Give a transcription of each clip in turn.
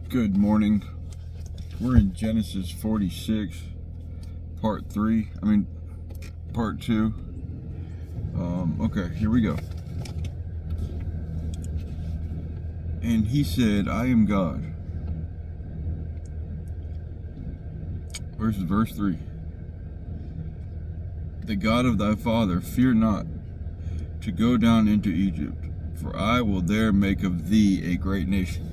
Good morning. We're in Genesis 46, part 3. Part 2. Okay, here we go. And he said, I am God. Verse 3. The God of thy father, fear not to go down into Egypt, for I will there make of thee a great nation.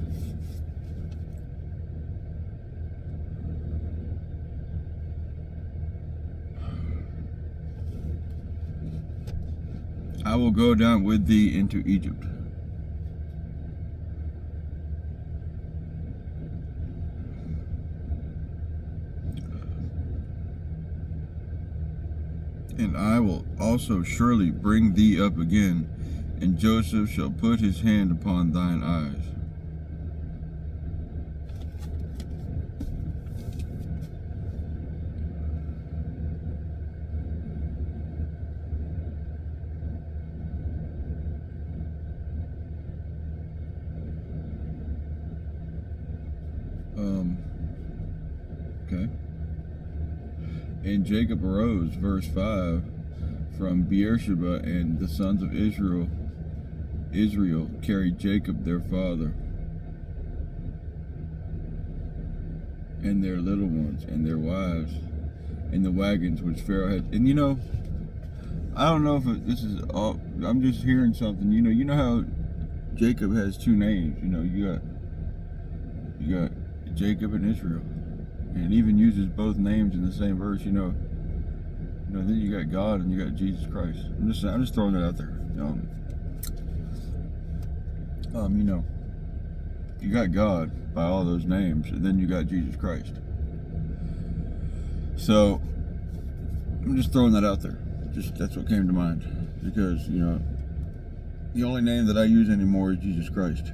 I will go down with thee into Egypt. And I will also surely bring thee up again, and Joseph shall put his hand upon thine eyes. Okay. And Jacob arose, verse 5, from Beersheba, and the sons of Israel carried Jacob their father, and their little ones, and their wives, and the wagons which Pharaoh had. And I don't know if this is all, I'm just hearing something. You know how Jacob has two names. You got Jacob and Israel. And it even uses both names in the same verse, then you got God and you got Jesus Christ. I'm just throwing that out there. You got God by all those names, and then you got Jesus Christ. So I'm just throwing that out there. That's what came to mind, because the only name that I use anymore is Jesus Christ.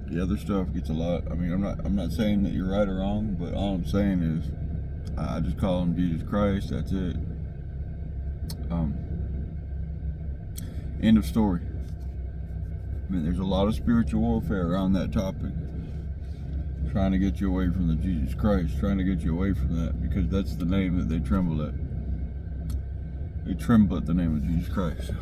The other stuff gets a lot. I'm not saying that you're right or wrong, but all I'm saying is I just call him Jesus Christ. That's it. End of story. There's a lot of spiritual warfare around that topic, trying to get you away from the Jesus Christ, trying to get you away from that, because that's the name that they tremble at. They tremble at the name of Jesus Christ.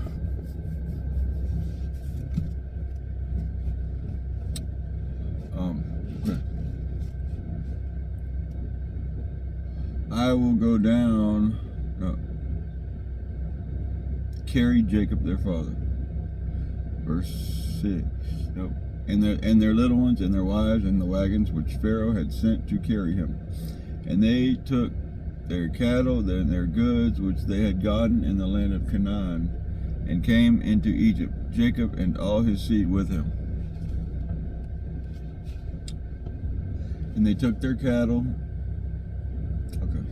Okay. I will go down, carry Jacob their father. Verse 6. Nope. And their little ones, and their wives, and the wagons which Pharaoh had sent to carry him. And they took their cattle and their goods which they had gotten in the land of Canaan, and came into Egypt, Jacob and all his seed with him. And they took their cattle. Okay.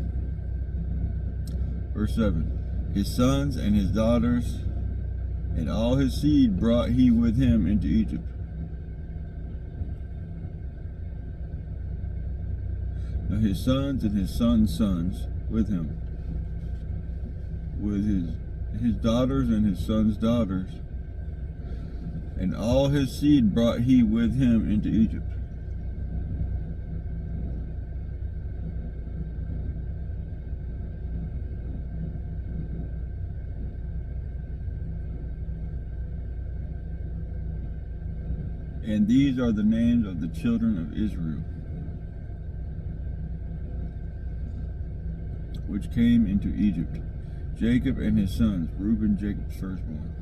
Verse 7. His sons and his daughters and all his seed brought he with him into Egypt. Now his sons and his sons' sons with him, with his daughters and his sons' daughters, and all his seed brought he with him into Egypt. And these are the names of the children of Israel, which came into Egypt, Jacob and his sons, Reuben, Jacob's firstborn.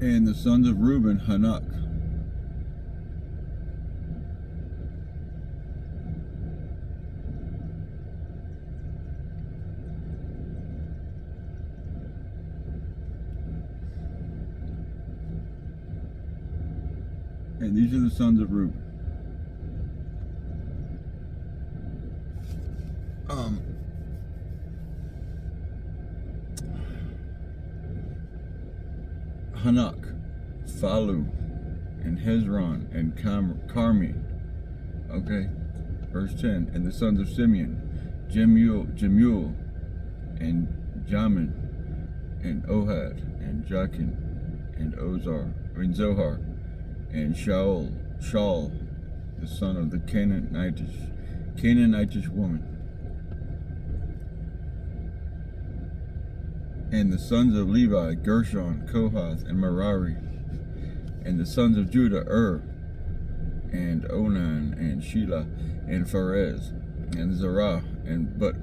And the sons of Reuben, Hanok. And these are the sons of Reuben. Hanok, Phalu, and Hezron, and Carmi. Okay, verse 10. And the sons of Simeon, Jemuel, and Jamin, and Ohad, and Jachin, and Zohar, and Shaul, the son of the Canaanitish woman. And the sons of Levi, Gershon, Kohath, and Merari. And the sons of Judah, and Onan, and Shelah, and Pharez, and Zerah. But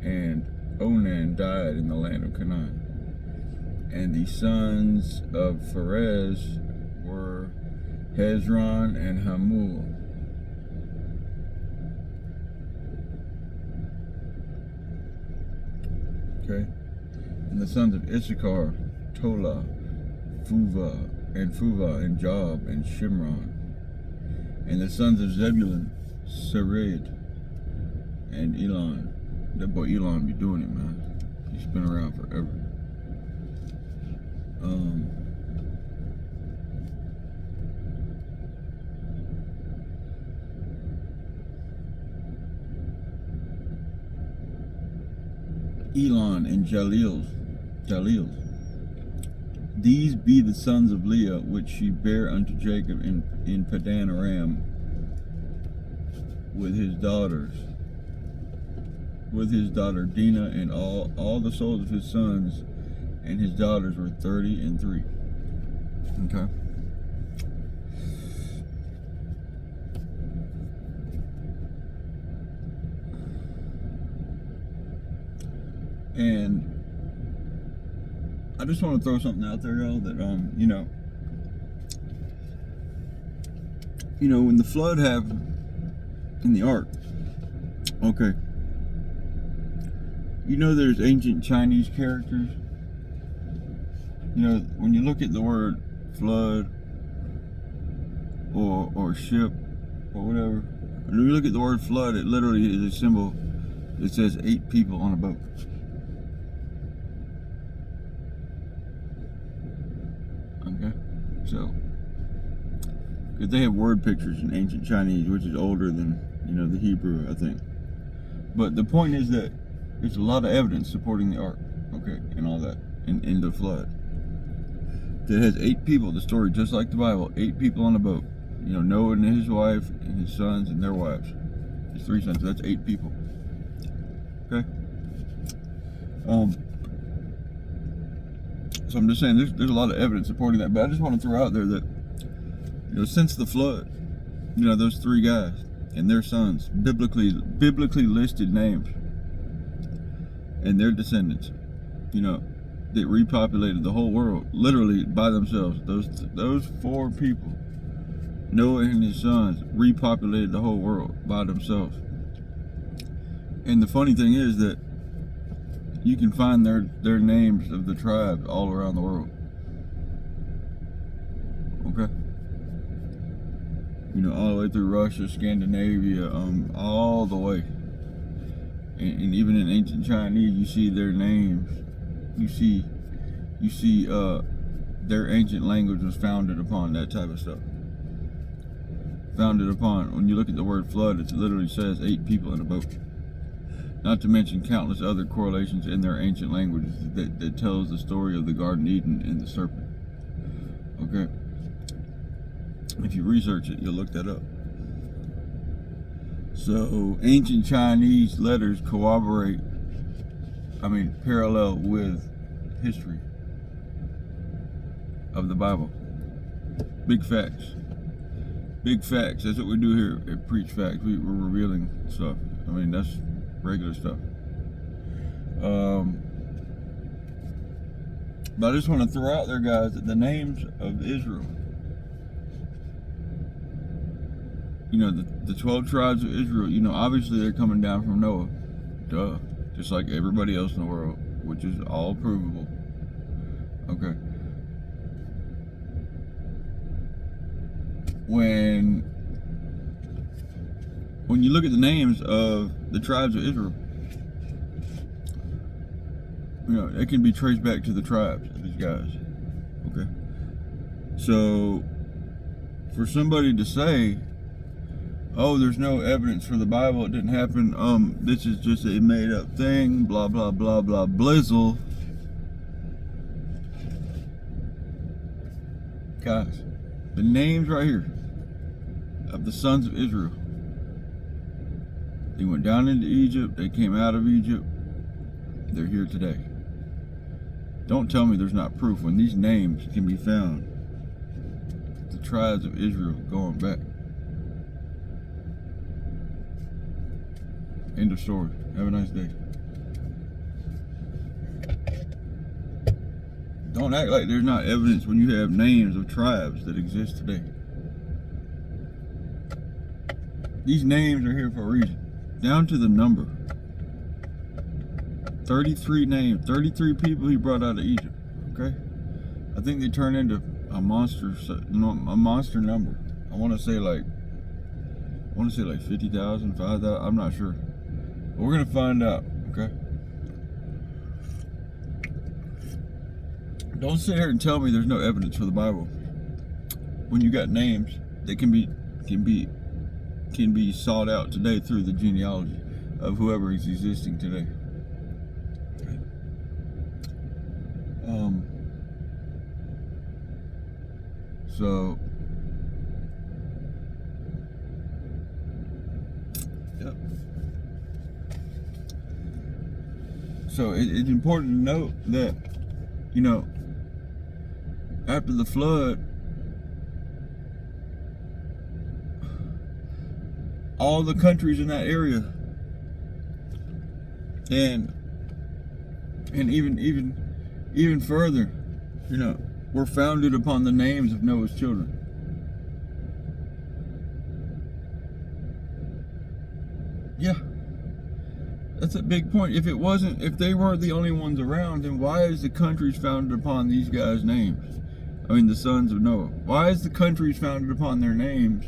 and Onan died in the land of Canaan. And the sons of Pharez were Hezron and Hamul. Okay. And the sons of Issachar, Tola, Phuvah, and Job, and Shimron. And the sons of Zebulun, Sered, and Elon. That boy Elon be doing it, man. He's been around forever. Elon and Jalil. These be the sons of Leah, which she bare unto Jacob in Padan Aram with his daughter Dinah, and all the souls of his sons and his daughters were 30 and 3. Okay. And I just want to throw something out there, y'all, that when the flood happened in the ark, okay, there's ancient Chinese characters. When you look at the word flood or ship or whatever, when you look at the word flood, it literally is a symbol that says 8 people on a boat. Okay, so because they have word pictures in ancient Chinese, which is older than the Hebrew, I think. But the point is that there's a lot of evidence supporting the ark, okay, and all that, in the flood. That has 8 people. The story just like the Bible. 8 people on a boat. Noah and his wife and his sons and their wives. His 3 sons. That's 8 people. Okay. So I'm just saying there's a lot of evidence supporting that, but I just want to throw out there that since the flood, those 3 guys and their sons, biblically listed names, and their descendants, that repopulated the whole world literally by themselves. Those 4 people, Noah and his sons, repopulated the whole world by themselves. And the funny thing is that you can find their names of the tribes all around the world. Okay? All the way through Russia, Scandinavia, all the way. And even in ancient Chinese, you see their names. You see their ancient language was founded upon that type of stuff. Founded upon, when you look at the word flood, it literally says 8 people in a boat. Not to mention countless other correlations in their ancient languages that tells the story of the Garden Eden and the serpent. Okay? If you research it, you'll look that up. So, ancient Chinese letters parallel with history of the Bible. Big facts. Big facts. That's what we do here at Preach Facts. We're revealing stuff. That's regular stuff. But I just want to throw out there, guys, that the names of Israel, the 12 tribes of Israel, obviously they're coming down from Noah. Duh. Just like everybody else in the world, which is all provable. Okay. When you look at the names of the tribes of Israel, it can be traced back to the tribes of these guys. Okay. So, for somebody to say, oh, there's no evidence for the Bible, it didn't happen, this is just a made up thing, blah, blah, blah, blah, blizzle. Guys, the names right here of the sons of Israel. They went down into Egypt. They came out of Egypt. They're here today. Don't tell me there's not proof when these names can be found. The tribes of Israel going back. End of story. Have a nice day. Don't act like there's not evidence when you have names of tribes that exist today. These names are here for a reason. Down to the number. 33 names, 33 people he brought out of Egypt. Okay? I think they turned into a monster number. I want to say like 50,000, 5,000, I'm not sure. But we're going to find out, okay? Don't sit here and tell me there's no evidence for the Bible when you got names that can be sought out today through the genealogy of whoever is existing today. Okay. So, yep. So it's important to note that, you know, after the flood, all the countries in that area, and even further, you know, were founded upon the names of Noah's children. Yeah, that's a big point. If they weren't the only ones around, then why is the countries founded upon these guys' names? I mean, the sons of Noah. Why is the countries founded upon their names?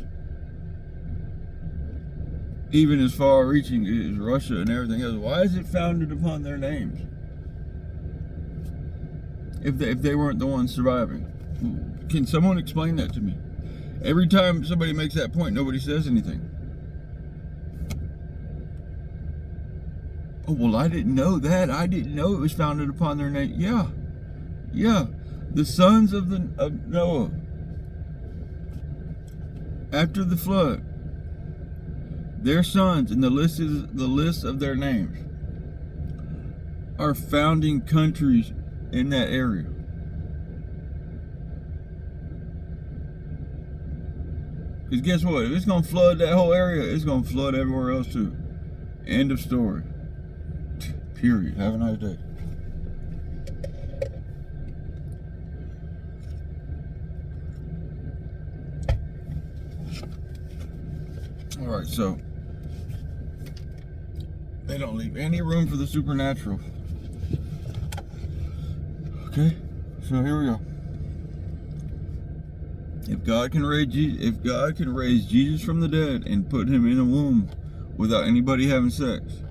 Even as far reaching as Russia and everything else, why is it founded upon their names? If they weren't the ones surviving. Can someone explain that to me? Every time somebody makes that point, nobody says anything. Oh, well, I didn't know that. I didn't know it was founded upon their name. Yeah. The sons of Noah, after the flood, their sons, and the list of their names, are founding countries in that area. Because guess what? If it's going to flood that whole area, it's going to flood everywhere else too. End of story. Period. Have a nice day. Alright, so they don't leave any room for the supernatural. Okay, so here we go. If God can raise Jesus from the dead and put him in a womb without anybody having sex,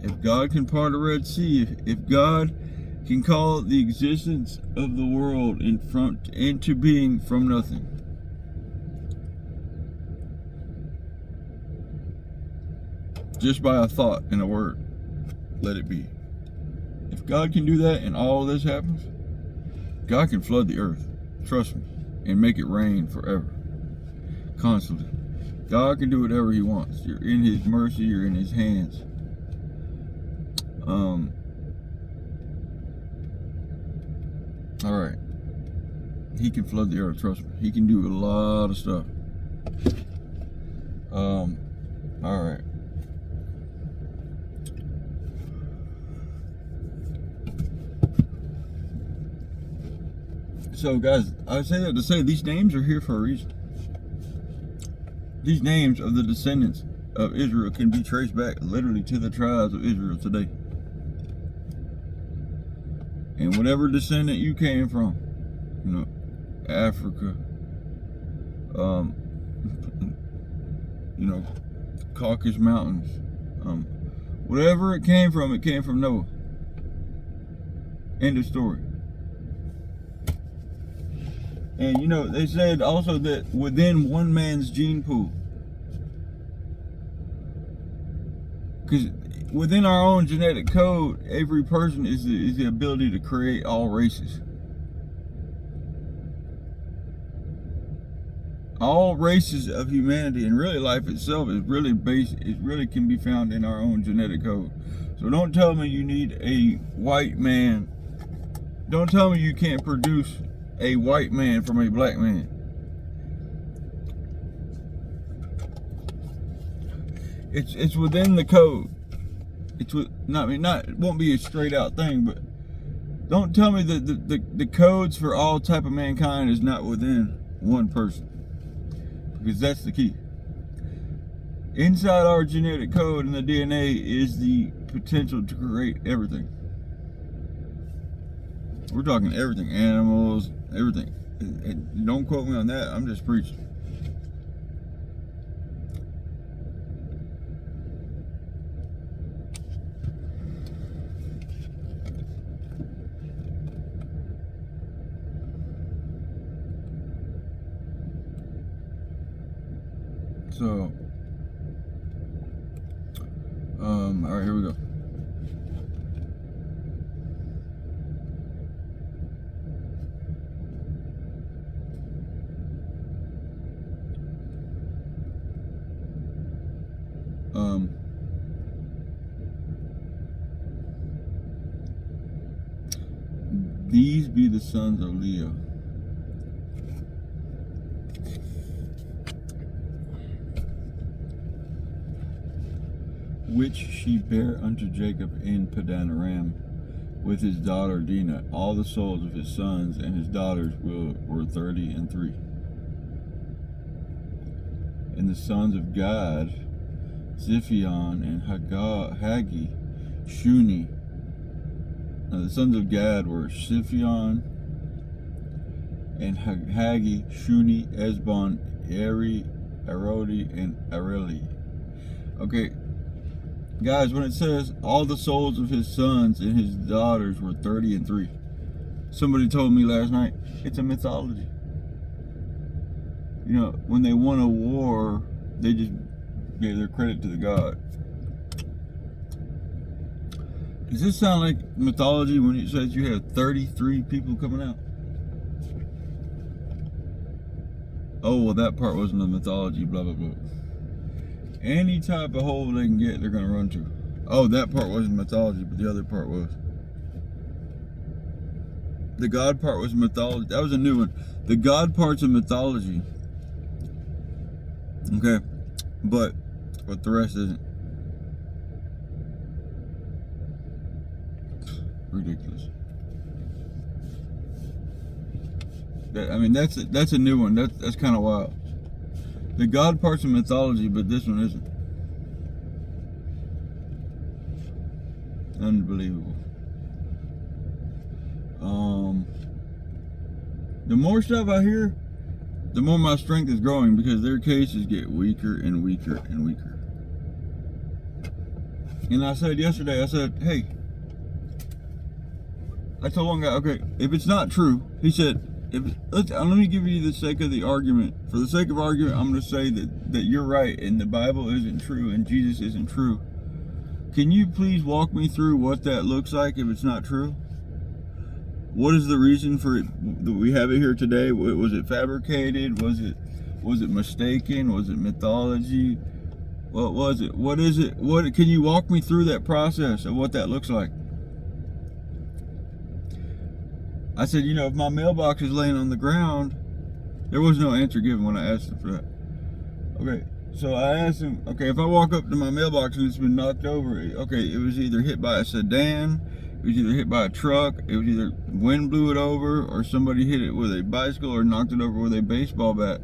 if God can part a Red Sea, if God can call the existence of the world into being from nothing, just by a thought and a word, let it be. If God can do that and all of this happens, God can flood the earth, trust me, and make it rain forever, constantly. God can do whatever he wants. You're in his mercy, you're in his hands. Alright. He can flood the earth, trust me. He can do a lot of stuff. Alright. So guys, I say that to say these names are here for a reason. These names of the descendants of Israel can be traced back literally to the tribes of Israel today. And whatever descendant you came from, you know, Africa, you know, Caucasus Mountains, whatever it came from Noah. End of story. And you know, they said also that within one man's gene pool, because within our own genetic code, every person is the ability to create all races. all races of humanity and really life itself is really based, it really can be found in our own genetic code. So don't tell me you need a white man. Don't tell me you can't produce a white man from a black man. It's within the code. It's with, not, I mean, not, it won't be a straight out thing, but don't tell me that the codes for all type of mankind is not within one person, because that's the key. Inside our genetic code and the DNA is the potential to create everything. We're talking everything, animals, everything. And don't quote me on that, I'm just preaching. So, all right, here we go. These be the sons of Leah. Which she bare unto Jacob in Padan Aram with his daughter Dinah. All the souls of his sons and his daughters were 33. And the sons of Gad, Ziphion and Haggi, Shuni. Now the sons of Gad were Ziphion and Haggi, Shuni, Esbon, Eri, Arodi, and Areli. Okay. Guys, when it says all the souls of his sons and his daughters were 33, somebody told me last night, it's a mythology. You know, when they won a war, they just gave their credit to the god. Does this sound like mythology when it says you have 33 people coming out? Oh, well, that part wasn't a mythology, blah, blah, blah. Any type of hole they can get, they're going to run to. Oh, that part wasn't mythology, but the other part was. The God part was mythology. That was a new one. The God part's a mythology. Okay. But the rest isn't. Ridiculous. That's a new one. That's kind of wild. The God part's a mythology, but this one isn't. Unbelievable. The more stuff I hear, the more my strength is growing, because their cases get weaker and weaker and weaker. And I said yesterday, I said, hey, I told one guy, okay, if it's not true, he said, let me give you the sake of the argument. For the sake of argument, I'm going to say that you're right and the Bible isn't true and Jesus isn't true. Can you please walk me through what that looks like if it's not true? What is the reason for it that we have it here today? Was it fabricated? Was it mistaken? Was it mythology? What was it? What is it? What can you walk me through that process of what that looks like? I said, you know, if my mailbox is laying on the ground, there was no answer given when I asked him for that. Okay, so I asked him, okay, if I walk up to my mailbox and it's been knocked over, okay, it was either hit by a sedan, it was either hit by a truck, it was either wind blew it over, or somebody hit it with a bicycle or knocked it over with a baseball bat.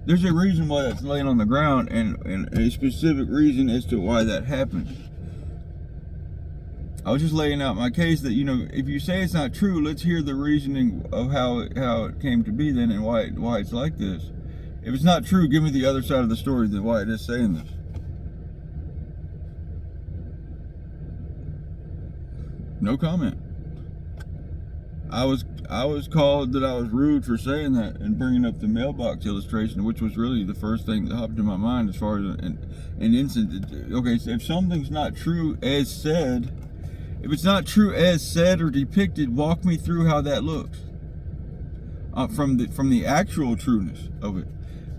There's a reason why that's laying on the ground, and a specific reason as to why that happened. I was just laying out my case that, you know, if you say it's not true, let's hear the reasoning of how it came to be then and why it's like this. If it's not true, give me the other side of the story, then why it is saying this. No comment. I was called that I was rude for saying that and bringing up the mailbox illustration, which was really the first thing that hopped in my mind as far as an instant. Okay, so if something's not true as said, if it's not true as said or depicted, walk me through how that looks. from the actual trueness of it.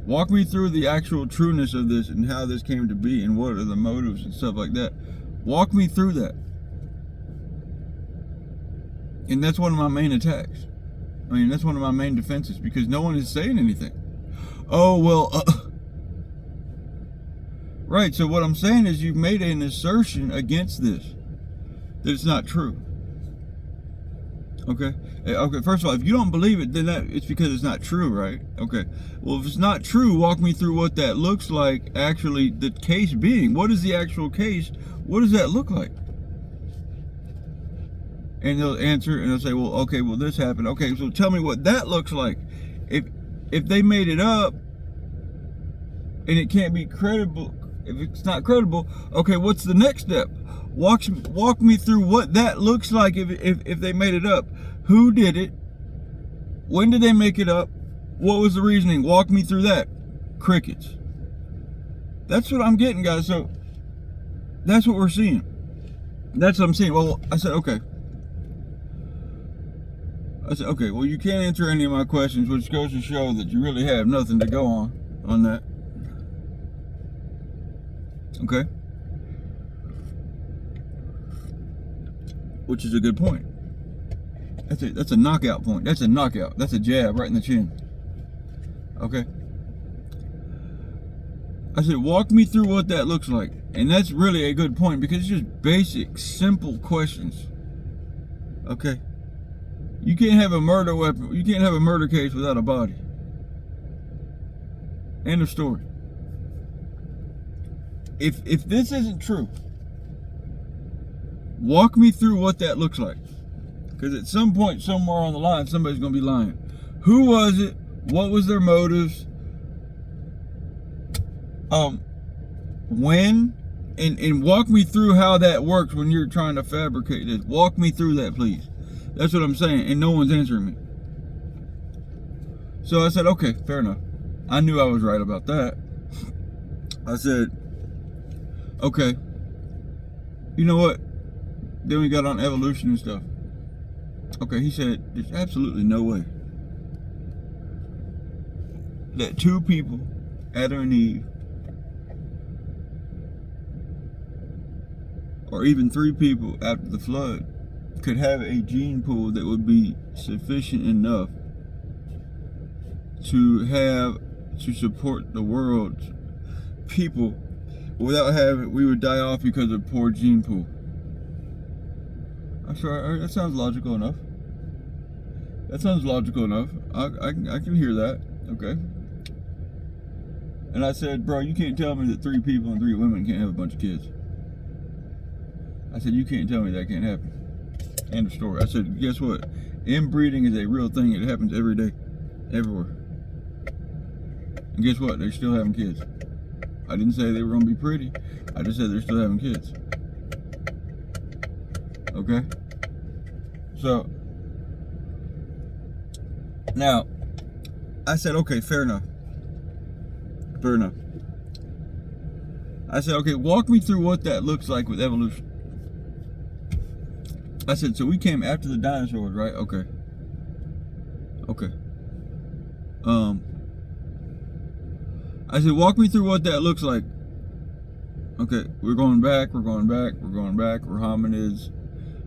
Walk me through the actual trueness of this and how this came to be and what are the motives and stuff like that. Walk me through that. And that's one of my main attacks. I mean, that's one of my main defenses, because no one is saying anything. Oh, well, right, so what I'm saying is you've made an assertion against this, that it's not true. Okay? Okay, first of all, if you don't believe it, then it's because it's not true, right? Okay. Well, if it's not true, walk me through what that looks like, actually, the case being. What is the actual case? What does that look like? And they'll answer, and they'll say, well, okay, well, this happened. Okay, so tell me what that looks like. If they made it up, and it can't be credible, if it's not credible, okay, what's the next step? Walk me through what that looks like if they made it up. Who did it? When did they make it up? What was the reasoning? Walk me through that. Crickets. That's what I'm getting, guys. So that's what we're seeing. That's what I'm seeing. Well, I said, okay. Well, you can't answer any of my questions, which goes to show that you really have nothing to go on that. Okay? Which is a good point. That's a knockout point. That's a knockout. That's a jab right in the chin. Okay? I said, walk me through what that looks like. And that's really a good point, because it's just basic, simple questions. Okay? You can't have a murder weapon. You can't have a murder case without a body. End of story. If this isn't true, walk me through what that looks like. Because at some point, somewhere on the line, somebody's going to be lying. Who was it? What was their motives? When? And walk me through how that works when you're trying to fabricate this. Walk me through that, please. That's what I'm saying, and no one's answering me. So I said, okay, fair enough. I knew I was right about that. I said, okay, you know what? Then we got on evolution and stuff. Okay, he said, there's absolutely no way that two people, Adam and Eve, or even three people after the flood, could have a gene pool that would be sufficient enough to support the world's people without having, we would die off because of poor gene pool. I'm sorry, that sounds logical enough. That sounds logical enough. I can hear that. Okay. And I said, bro, you can't tell me that 3 people and 3 women can't have a bunch of kids. I said, you can't tell me that can't happen. End of story. I said, guess what? Inbreeding is a real thing. It happens every day, everywhere. And guess what? They're still having kids. I didn't say they were going to be pretty. I just said they're still having kids. Okay? So, now, I said, okay, fair enough. Fair enough. I said, okay, walk me through what that looks like with evolution. I said, so we came after the dinosaurs, right? Okay. Okay. I said, walk me through what that looks like. Okay, we're going back, we're hominids,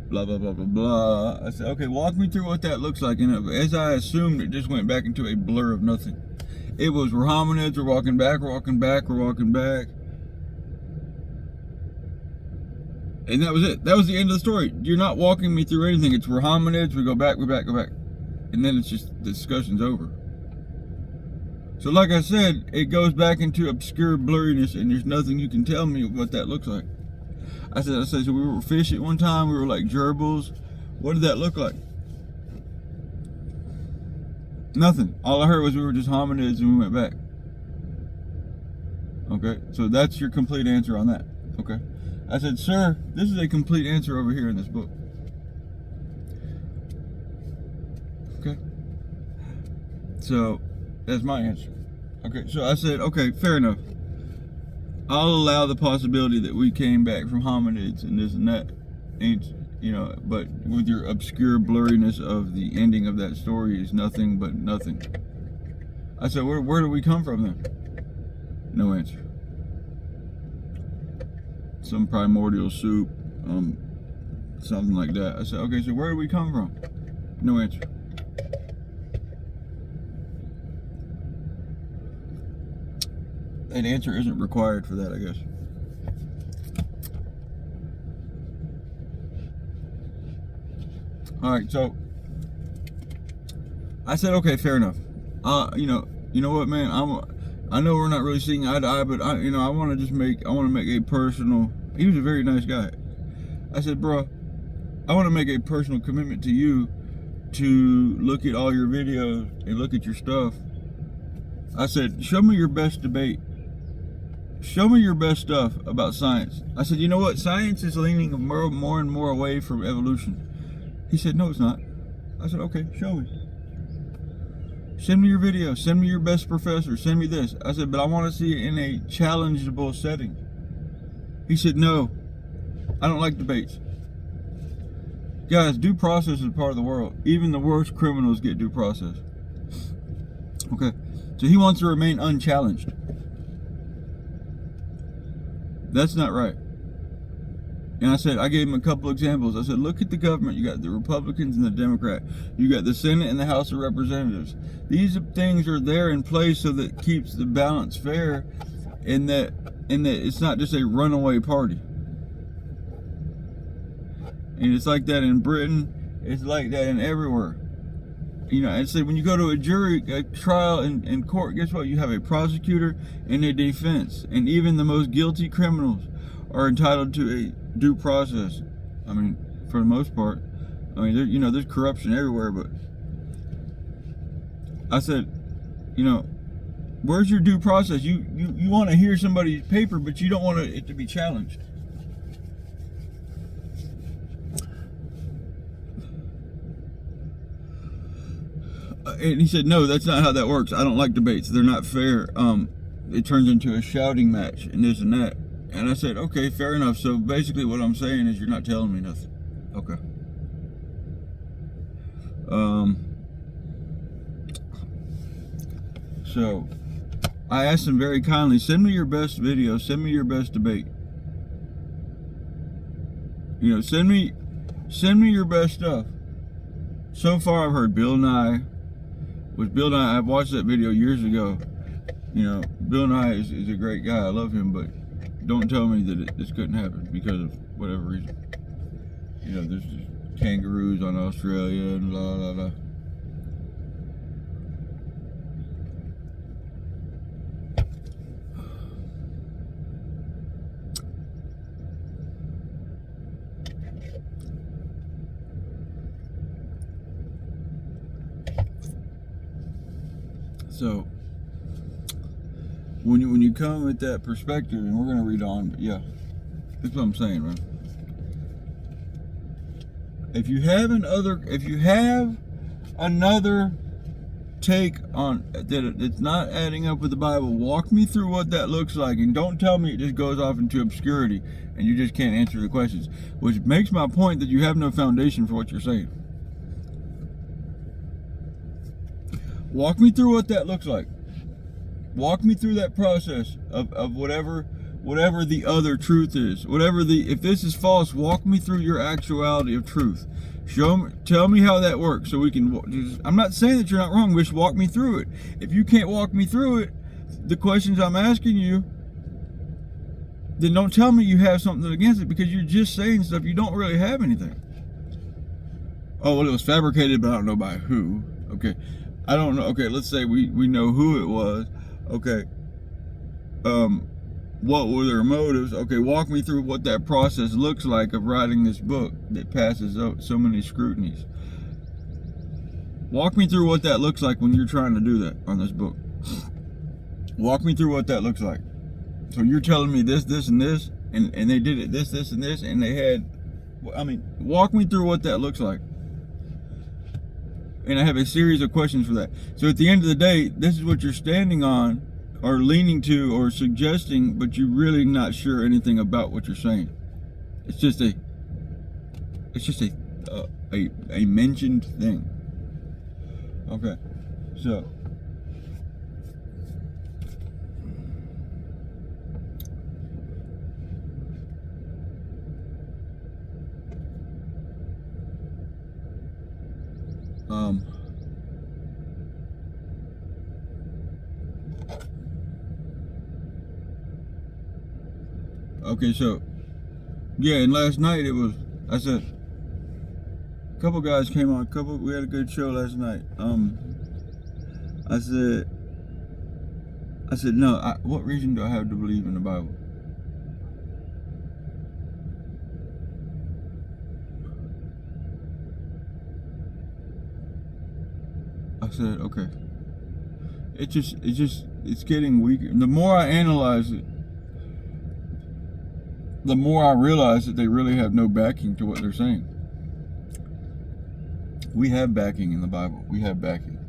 blah, blah, blah, blah, blah. I said, okay, walk me through what that looks like. And as I assumed, it just went back into a blur of nothing. It was, we're hominids, we're walking back. And that was it. That was the end of the story. You're not walking me through anything. It's we're hominids, we go back. And then it's just, the discussion's over. So like I said, it goes back into obscure blurriness, and there's nothing you can tell me what that looks like. I said, so we were fish at one time, we were like gerbils. What did that look like? Nothing. All I heard was we were just hominids and we went back. Okay, so that's your complete answer on that. Okay. I said, sir, this is a complete answer over here in this book. Okay. So, that's my answer. Okay, so I said, okay, fair enough. I'll allow the possibility that we came back from hominids and this and that. but with your obscure blurriness of the ending of that story is nothing but nothing. I said, where do we come from then? No answer. Some primordial soup, something like that. I said, okay, so where do we come from? No answer. An answer isn't required for that, I guess. All right, so I said, okay, fair enough. You know what, man? I know we're not really seeing eye to eye, but I want to make a personal. He was a very nice guy. I said, bro, I want to make a personal commitment to you to look at all your videos and look at your stuff. I said, show me your best debate. Show me your best stuff about science. I said, you know what? Science is leaning more and more away from evolution. He said, no, it's not. I said, okay, show me. Send me your video. Send me your best professor. Send me this. I said, but I want to see it in a challengeable setting. He said, no, I don't like debates. Guys, due process is part of the world. Even the worst criminals get due process. Okay, so he wants to remain unchallenged. That's not right. And I gave him a couple examples. I said, look at the government. You got the Republicans and the Democrat. You got the Senate and the House of Representatives. These things are there in place so that it keeps the balance fair, in that it's not just a runaway party. And it's like that in Britain. It's like that in everywhere. And so when you go to a trial in court, guess what? You have a prosecutor and a defense. And even the most guilty criminals are entitled to a due process. I mean, for the most part. I mean, there's corruption everywhere, but I said, where's your due process? You want to hear somebody's paper, but you don't want it to be challenged. And he said, no, that's not how that works. I don't like debates. They're not fair. It turns into a shouting match and this and that. And I said, okay, fair enough. So basically what I'm saying is you're not telling me nothing. Okay. So I asked him very kindly, send me your best video, send me your best debate. Send me your best stuff. So far I've heard Bill Nye. I watched that video years ago. Bill Nye is a great guy. I love him, but don't tell me that this couldn't happen because of whatever reason. There's just kangaroos on Australia and blah, blah, blah. So when you come with that perspective, and we're gonna read on, but yeah, that's what I'm saying, man. If you have another take on that, it's not adding up with the Bible, walk me through what that looks like, and don't tell me it just goes off into obscurity and you just can't answer the questions, which makes my point that you have no foundation for what you're saying. Walk me through what that looks like. Walk me through that process of whatever the other truth is. If this is false, walk me through your actuality of truth. Tell me how that works so we can. I'm not saying that you're not wrong, just walk me through it. If you can't walk me through it, the questions I'm asking you, then don't tell me you have something against it, because you're just saying stuff. You don't really have anything. Oh, well, it was fabricated, but I don't know by who. Okay. I don't know. Okay, let's say we know who it was. Okay. What were their motives? Okay, walk me through what that process looks like of writing this book that passes so many scrutinies. Walk me through what that looks like when you're trying to do that on this book. Walk me through what that looks like. So you're telling me this, and this, and they did it this, and this, and they had, walk me through what that looks like. And I have a series of questions for that. So at the end of the day, this is what you're standing on, or leaning to, or suggesting, but you're really not sure anything about what you're saying. It's just It's just a mentioned thing. Okay, so okay, so yeah, and last night I said a couple guys came on, we had a good show last night. I said no, what reason do I have to believe in the Bible? I said, okay. It's getting weaker. The more I analyze it, the more I realize that they really have no backing to what they're saying. We have backing in the Bible. We have backing.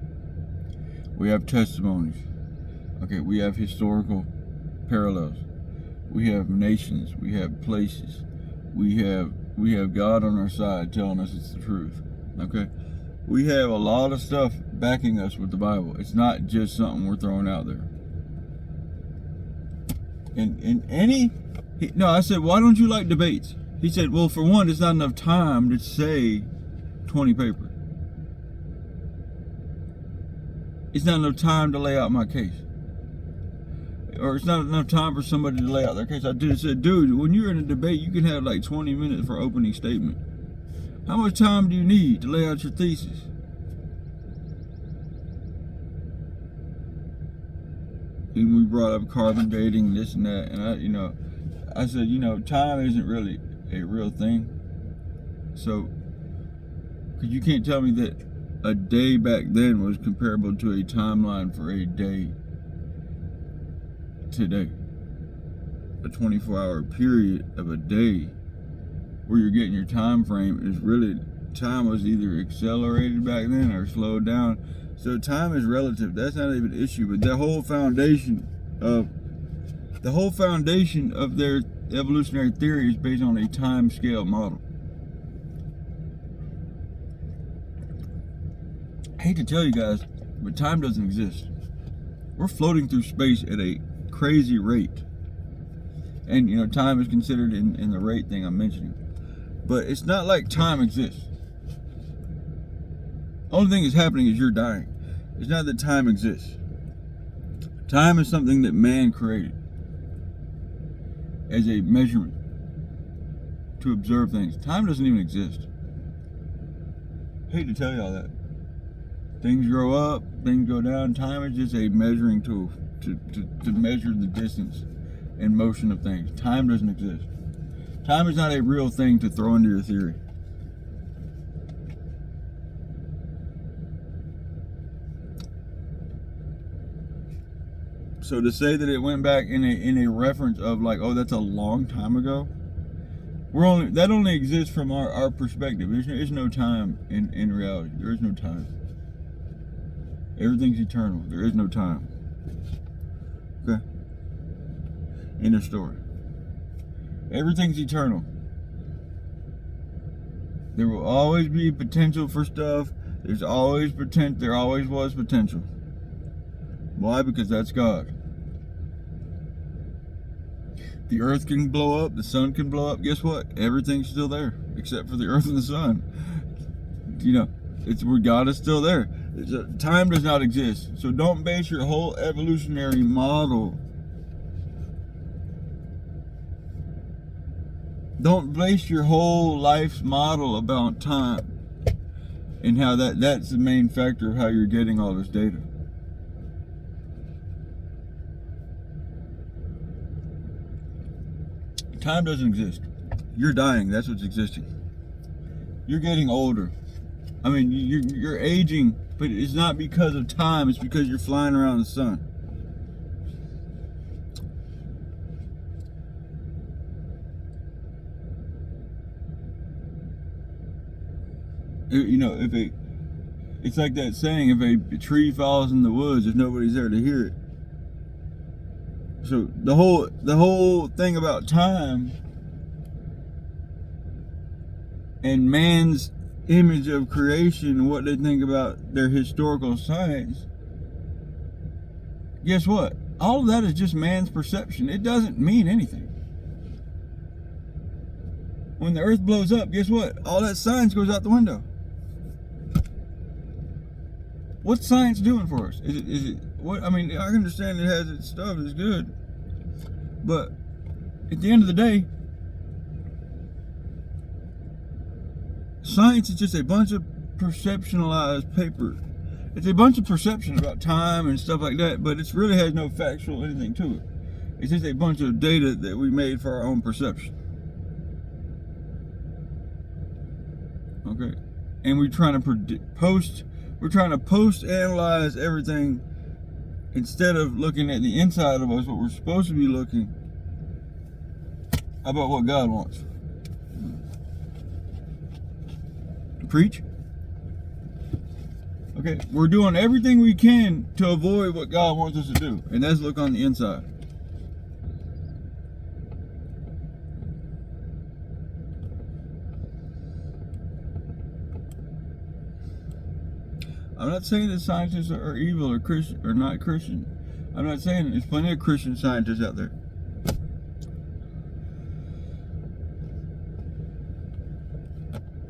We have testimonies. Okay, we have historical parallels. We have nations. We have places. We have God on our side telling us it's the truth. Okay? We have a lot of stuff backing us with the Bible. It's not just something we're throwing out there. I said, why don't you like debates? He said, well, for one, it's not enough time to say 20 papers. It's not enough time to lay out my case. Or it's not enough time for somebody to lay out their case. I said, dude, when you're in a debate, you can have like 20 minutes for opening statement. How much time do you need to lay out your thesis? And we brought up carbon dating, this and that, and I said, time isn't really a real thing. So, because you can't tell me that a day back then was comparable to a timeline for a day today. A 24-hour period of a day where you're getting your time frame is really, time was either accelerated back then or slowed down. So time is relative. That's not even an issue. But the whole foundation of their evolutionary theory is based on a time scale model. I hate to tell you guys, but time doesn't exist. We're floating through space at a crazy rate. And time is considered in the rate thing I'm mentioning. But it's not like time exists. Only thing that's happening is you're dying. It's not that time exists. Time is something that man created as a measurement to observe things. Time doesn't even exist. I hate to tell y'all that. Things grow up, things go down. Time is just a measuring tool to measure the distance and motion of things. Time doesn't exist. Time is not a real thing to throw into your theory. So to say that it went back in a reference of like, oh, that's a long time ago, that only exists from our perspective. There's no time in reality. There is no time. Everything's eternal. There is no time. Okay? End of story. Everything's eternal. There will always be potential for stuff. There always was potential. Why? Because that's God. The earth can blow up, the sun can blow up. Guess what? Everything's still there, except for the earth and the sun. It's where God is still there. Time does not exist. So don't base your whole evolutionary model. Don't base your whole life's model about time and how that's the main factor of how you're getting all this data. Time doesn't exist. You're dying. That's what's existing. You're getting older. I mean, you're aging, but it's not because of time. It's because you're flying around the sun. It's like that saying, if a tree falls in the woods, if nobody's there to hear it. So the whole thing about time and man's image of creation, what they think about their historical science, guess what? All of that is just man's perception. It doesn't mean anything. When the earth blows up, guess what? All that science goes out the window. What's science doing for us? Is it what? I mean, I understand it has its stuff, it's good, but at the end of the day, science is just a bunch of perceptualized paper. It's a bunch of perception about time and stuff like that, but it really has no factual anything to it. It's just a bunch of data that we made for our own perception. Okay, and we're trying to post-analyze everything instead of looking at the inside of us, what we're supposed to be looking about what God wants. Preach. Okay, we're doing everything we can to avoid what God wants us to do, and that's look on the inside. I'm not saying that scientists are evil or Christian or not Christian. I'm not saying there's plenty of Christian scientists out there.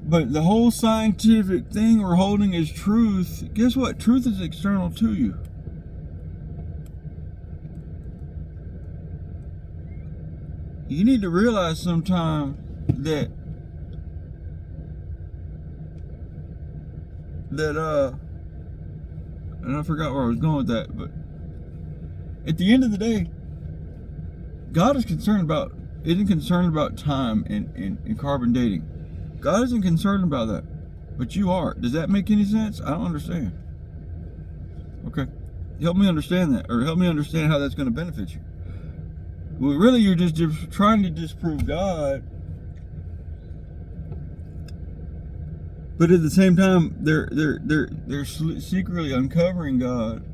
But the whole scientific thing we're holding as truth, guess what? Truth is external to you. You need to realize sometime that and I forgot where I was going with that, but at the end of the day, God isn't concerned about time and carbon dating. God isn't concerned about that, but you are. Does that make any sense? I don't understand. Okay, help me understand that, or help me understand how that's going to benefit you. Well, really, you're just trying to disprove God, but at the same time, they're secretly uncovering God,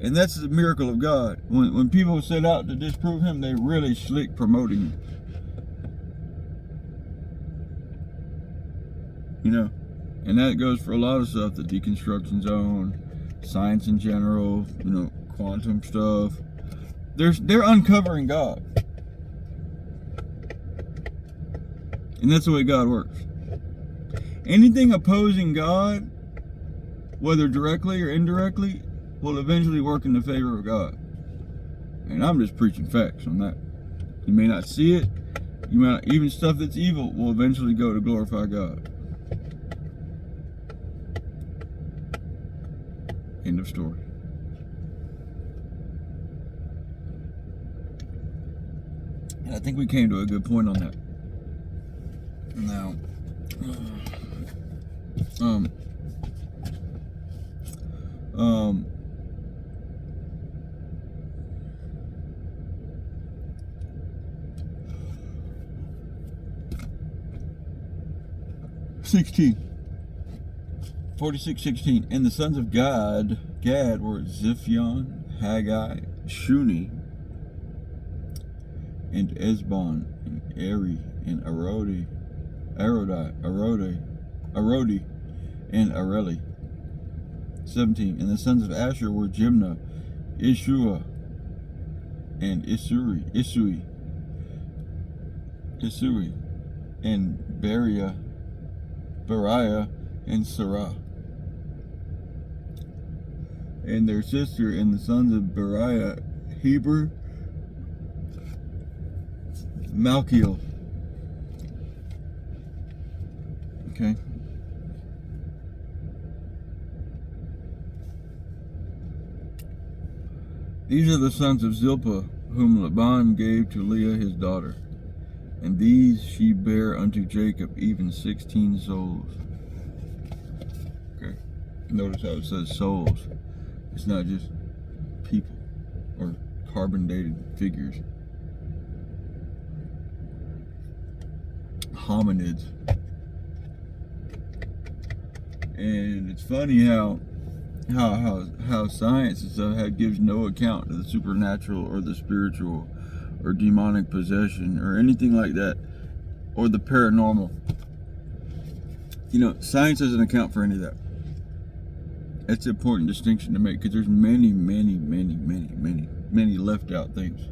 and that's the miracle of God. When people set out to disprove Him, they really slick promoting Him. You know, and that goes for a lot of stuff, the deconstruction zone, science in general, you know, quantum stuff. They're uncovering God. And that's the way God works. Anything opposing God, whether directly or indirectly, will eventually work in the favor of God. And I'm just preaching facts on that. You may not see it. You might not, even stuff that's evil will eventually go to glorify God. End of story. And I think we came to a good point on that. Now, 46:16, and the sons of Gad were Ziphion, Haggai, Shuni, and Esbon, and Eri, and Arodi, and Areli. 17, and the sons of Asher were Jimnah, Ishua, and Isui, and Beriah, and Sarah. And their sister, and the sons of Beriah, Heber, Malchiel. Okay. These are the sons of Zilpah, whom Laban gave to Leah his daughter. And these she bare unto Jacob, even 16 souls. Okay. Notice how it says souls. It's not just people or carbon dated figures. Hominids. And it's funny how science and stuff gives no account to the supernatural or the spiritual or demonic possession or anything like that, or the paranormal. Science doesn't account for any of that. That's an important distinction to make, because there's many left out things.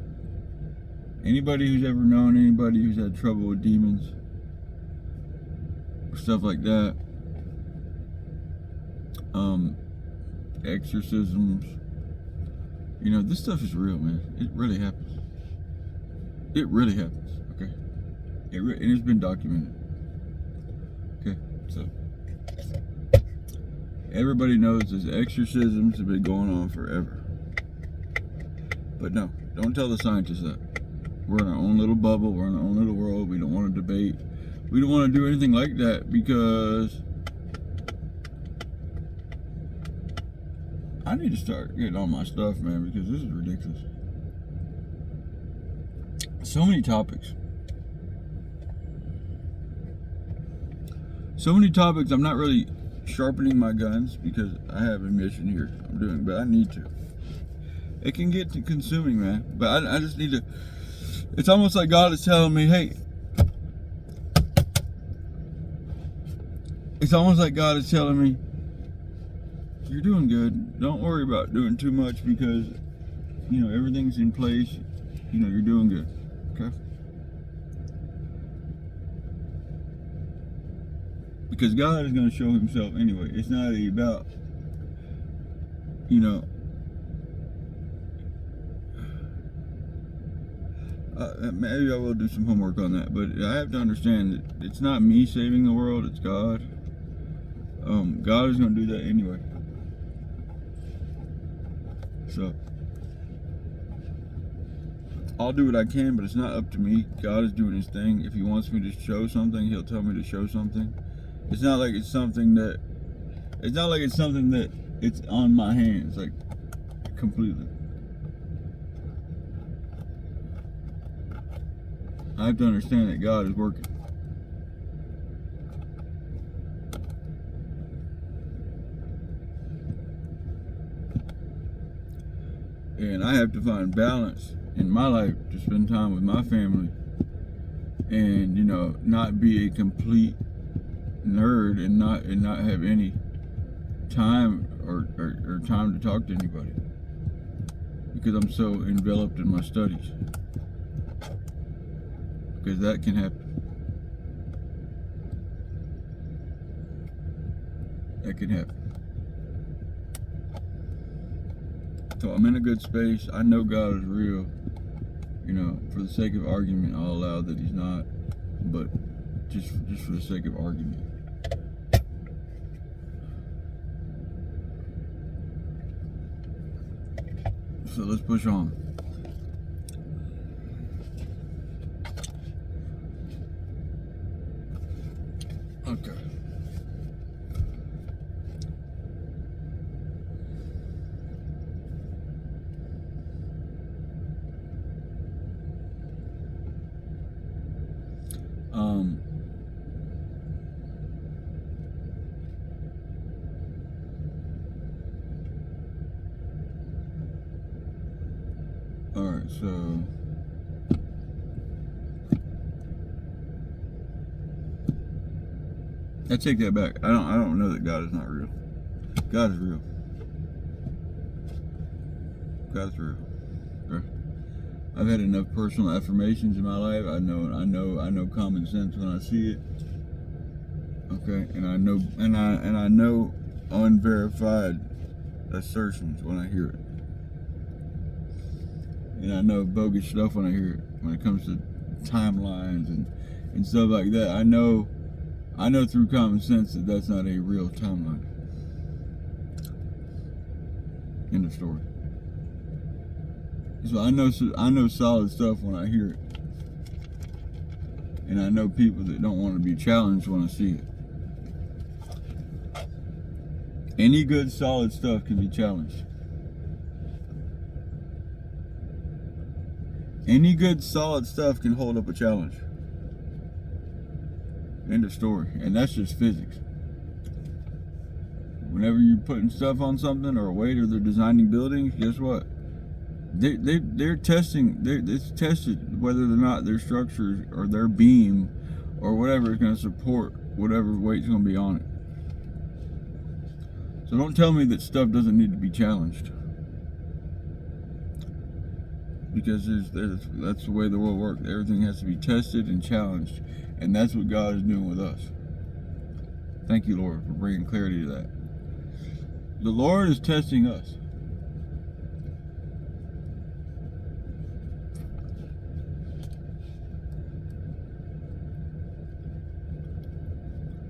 Anybody who's ever known anybody who's had trouble with demons, stuff like that, exorcisms, this stuff is real, man. It really happens. It really happens, okay? And it's been documented. Okay, so everybody knows this exorcisms have been going on forever. But no, don't tell the scientists that. We're in our own little bubble, we're in our own little world, we don't want to debate. We don't want to do anything like that, because I need to start getting on my stuff, man, because this is ridiculous. So many topics. So many topics. I'm not really sharpening my guns because I have a mission here I'm doing, but I need to. It can get to consuming, man, but I just need to. It's almost like God is telling me, hey, it's almost like God is telling me, you're doing good. Don't worry about doing too much, because, everything's in place. You're doing good. Okay? Because God is going to show himself anyway. It's not about, maybe I will do some homework on that, but I have to understand that it's not me saving the world, it's God. God is going to do that anyway. So I'll do what I can, but it's not up to me. God is doing his thing. If he wants me to show something, he'll tell me to show something. It's not like it's something that it's on my hands, like, completely. I have to understand that God is working. And I have to find balance in my life to spend time with my family, and not be a complete nerd, and not have any time or time to talk to anybody, because I'm so enveloped in my studies. Because that can happen. That can happen. So I'm in a good space. I know God is real. For the sake of argument, I'll allow that he's not. But just for the sake of argument. So let's push on. Okay. All right, so I take that back. I don't know that God is not real. God is real. God is real. Okay? I've had enough personal affirmations in my life. I know common sense when I see it. Okay, and I know unverified assertions when I hear it. And I know bogus stuff when I hear it. When it comes to timelines and stuff like that, I know through common sense that that's not a real timeline. End of story. So I know solid stuff when I hear it, and I know people that don't want to be challenged when I see it. Any good solid stuff can be challenged. Any good solid stuff can hold up a challenge. End of story. And that's just physics. Whenever you're putting stuff on something or a weight, or they're designing buildings, guess what? They're testing. It's tested whether or not their structures or their beam or whatever is going to support whatever weight's going to be on it. So don't tell me that stuff doesn't need to be challenged. Because that's the way the world works. Everything has to be tested and challenged. And that's what God is doing with us. Thank you, Lord, for bringing clarity to that. The Lord is testing us.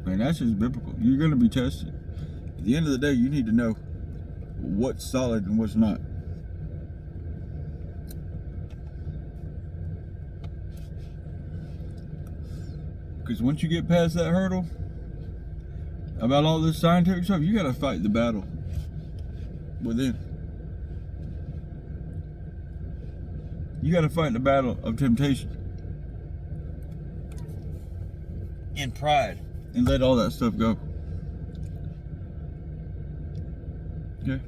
And that's just biblical. You're going to be tested. At the end of the day, you need to know what's solid and what's not. Because once you get past that hurdle, about all this scientific stuff, you got to fight the battle within. You got to fight the battle of temptation and pride and let all that stuff go. Okay?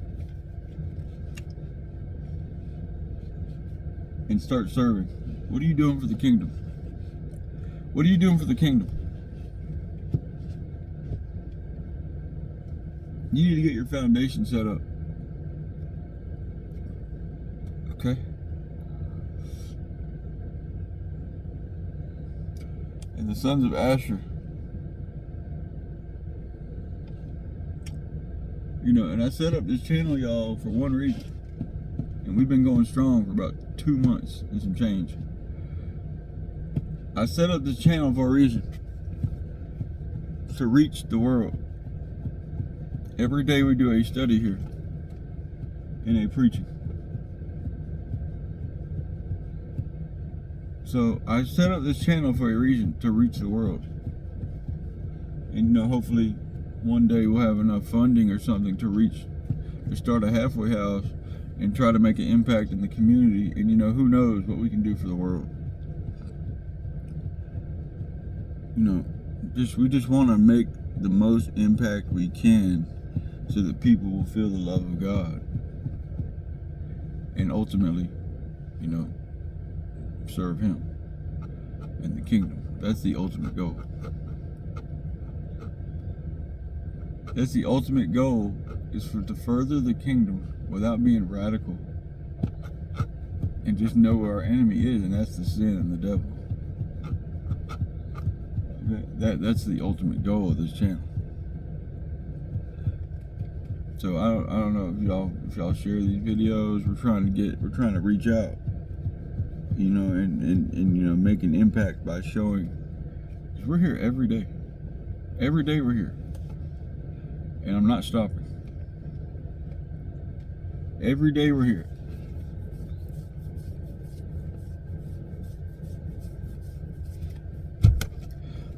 And start serving. What are you doing for the kingdom? What are you doing for the kingdom? You need to get your foundation set up. Okay? And the sons of Asher, you know, and I set up this channel, y'all, for one reason. And we've been going strong for about 2 months and some change. I set up this channel for a reason. To reach the world. Every day we do a study here. And a preaching. So I set up this channel for a reason. To reach the world. And you know, hopefully one day we'll have enough funding or something to start a halfway house and try to make an impact in the community. And you know, who knows what we can do for the world. You know, we just want to make the most impact we can so that people will feel the love of God. And ultimately, you know, serve Him and the kingdom. That's the ultimate goal. That's the ultimate goal, is to further the kingdom without being radical. And just know where our enemy is, and that's the sin and the devil. That's the ultimate goal of this channel. So I don't know if y'all share these videos. We're trying to reach out, you know, and you know, make an impact by showing. 'Cause we're here every day. Every day we're here, and I'm not stopping. Every day we're here.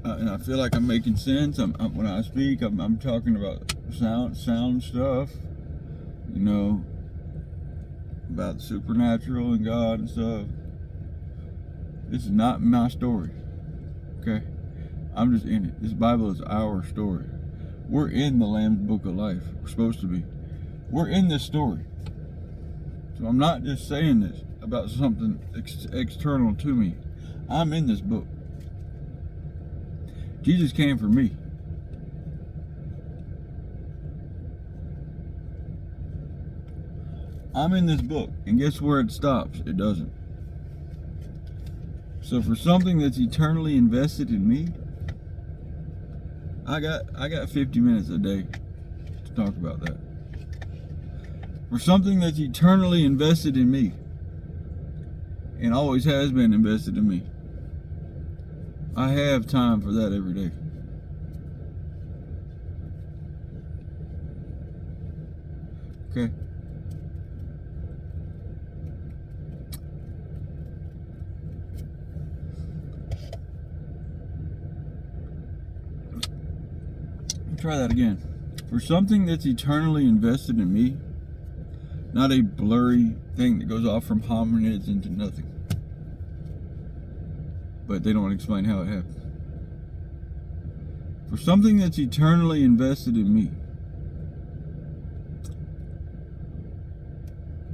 And I feel like I'm making sense. When I speak, I'm talking about sound stuff, you know, about supernatural and God and stuff. This is not my story, okay? I'm just in it. This Bible is our story. We're in the Lamb's Book of Life. We're supposed to be. We're in this story. So I'm not just saying this about something external to me. I'm in this book. Jesus came for me. I'm in this book, and guess where it stops? It doesn't. So for something that's eternally invested in me, I got 50 minutes a day to talk about that. For something that's eternally invested in me, and always has been invested in me, I have time for that every day. Okay? Try that again. For something that's eternally invested in me, not a blurry thing that goes off from hominids into nothing. But they don't explain how it happened. For something that's eternally invested in me,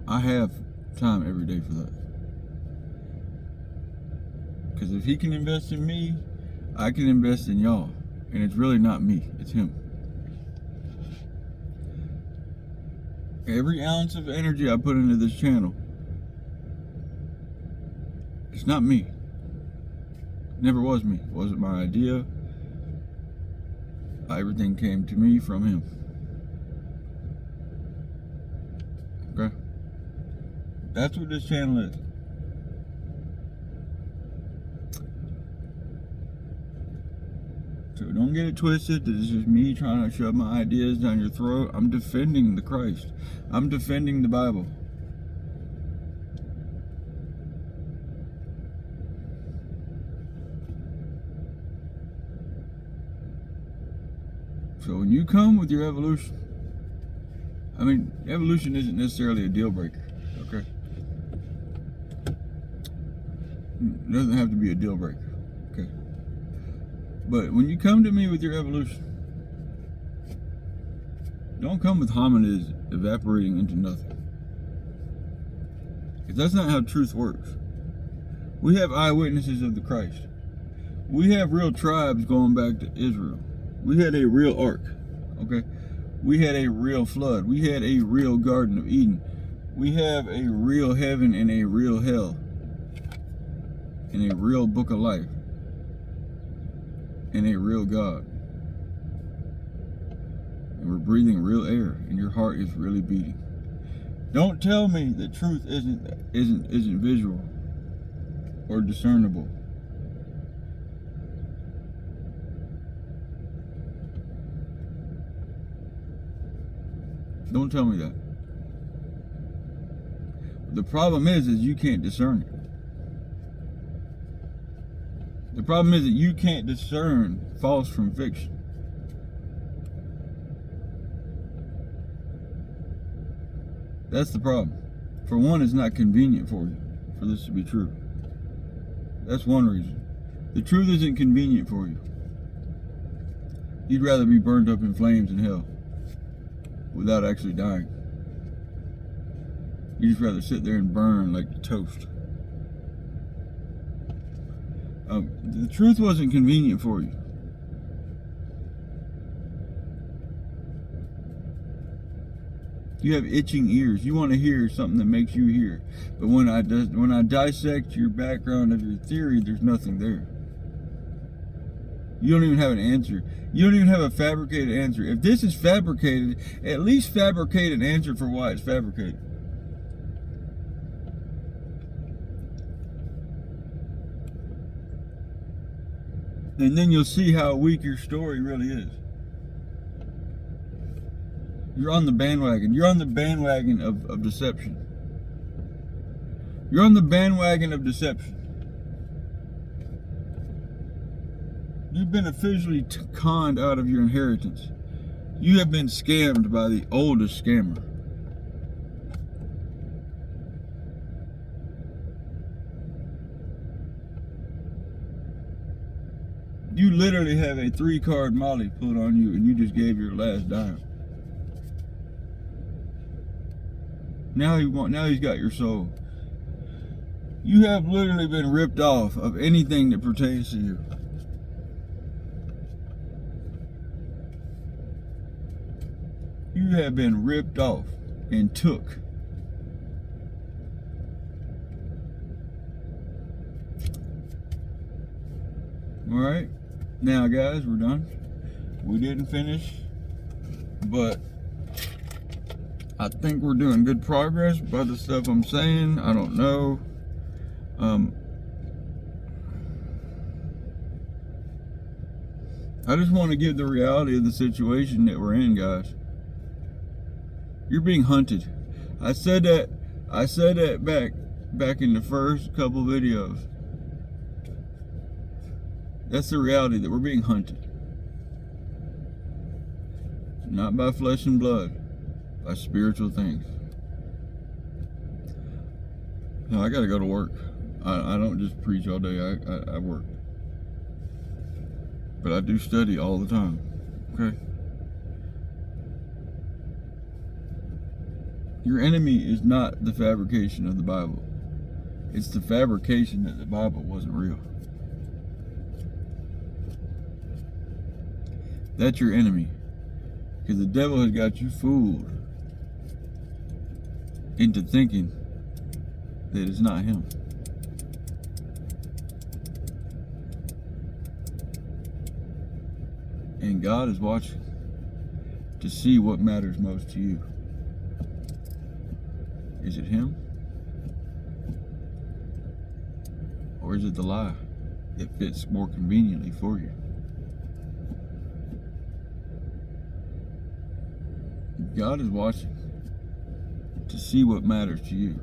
I have time every day for that. Because if He can invest in me, I can invest in y'all. And it's really not me, it's him. Every ounce of energy I put into this channel, it's not me. It never was me. It wasn't my idea. Everything came to me from him. Okay? That's what this channel is. So don't get it twisted that it's just me trying to shove my ideas down your throat. I'm defending the Christ. I'm defending the Bible. So when you come with your evolution, I mean, evolution isn't necessarily a deal breaker, okay? It doesn't have to be a deal breaker, okay? But when you come to me with your evolution, don't come with hominids evaporating into nothing. Because that's not how truth works. We have eyewitnesses of the Christ. We have real tribes going back to Israel. We had a real ark, okay? We had a real flood. We had a real Garden of Eden. We have a real heaven and a real hell. And a real book of life. And a real God. And we're breathing real air, and your heart is really beating. Don't tell me that truth isn't visual or discernible. Don't tell me that. The problem is you can't discern it. The problem is that you can't discern false from fiction. That's the problem. For one, it's not convenient for you for this to be true. That's one reason. The truth isn't convenient for you. You'd rather be burned up in flames in hell without actually dying. You'd just rather sit there and burn like toast. The truth wasn't convenient for you. You have itching ears. You want to hear something that makes you hear. But when I dissect your background of your theory, there's nothing there. You don't even have an answer. You don't even have a fabricated answer. If this is fabricated, at least fabricate an answer for why it's fabricated. And then you'll see how weak your story really is. You're on the bandwagon. You're on the bandwagon of deception. You're on the bandwagon of deception. You've been officially conned out of your inheritance. You have been scammed by the oldest scammer. You literally have a 3-card molly put on you and you just gave your last dime. Now he's got your soul. You have literally been ripped off of anything that pertains to you. You have been ripped off and took. All right. Now, guys, we're done. We didn't finish, but I think we're doing good progress by the stuff I'm saying. I don't know. I just want to give the reality of the situation that we're in, guys. You're being hunted. I said that back in the first couple videos. That's the reality, that we're being hunted. Not by flesh and blood, by spiritual things. Now, I gotta go to work. I don't just preach all day, I work. But I do study all the time, okay? Your enemy is not the fabrication of the Bible. It's the fabrication that the Bible wasn't real. That's your enemy. Because the devil has got you fooled into thinking that it's not him. And God is watching to see what matters most to you. Is it him? Or is it the lie that fits more conveniently for you? God is watching to see what matters to you.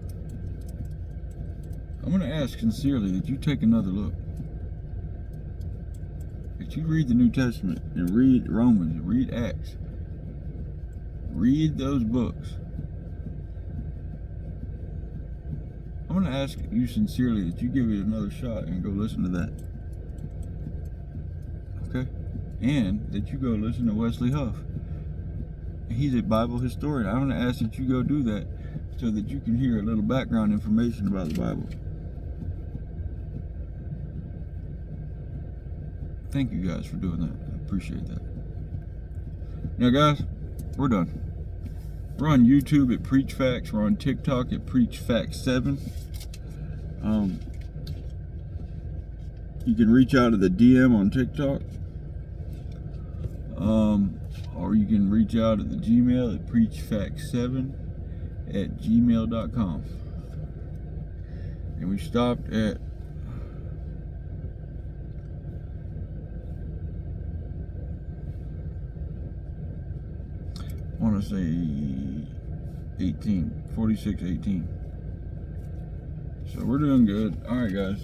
I'm going to ask sincerely that you take another look. That you read the New Testament and read Romans and read Acts. Read those books. I'm going to ask you sincerely that you give it another shot and go listen to that. Okay? And that you go listen to Wesley Huff. He's a Bible historian. I'm going to ask that you go do that so that you can hear a little background information about the Bible. Thank you guys for doing that. I appreciate that. Now guys, we're done. We're on YouTube at Preach Facts. We're on TikTok at Preach Facts 7. You can reach out to the DM on TikTok. Or you can reach out at the Gmail at preachfacts7@gmail.com. And we stopped at I want to say 46:18. So we're doing good. All right, guys.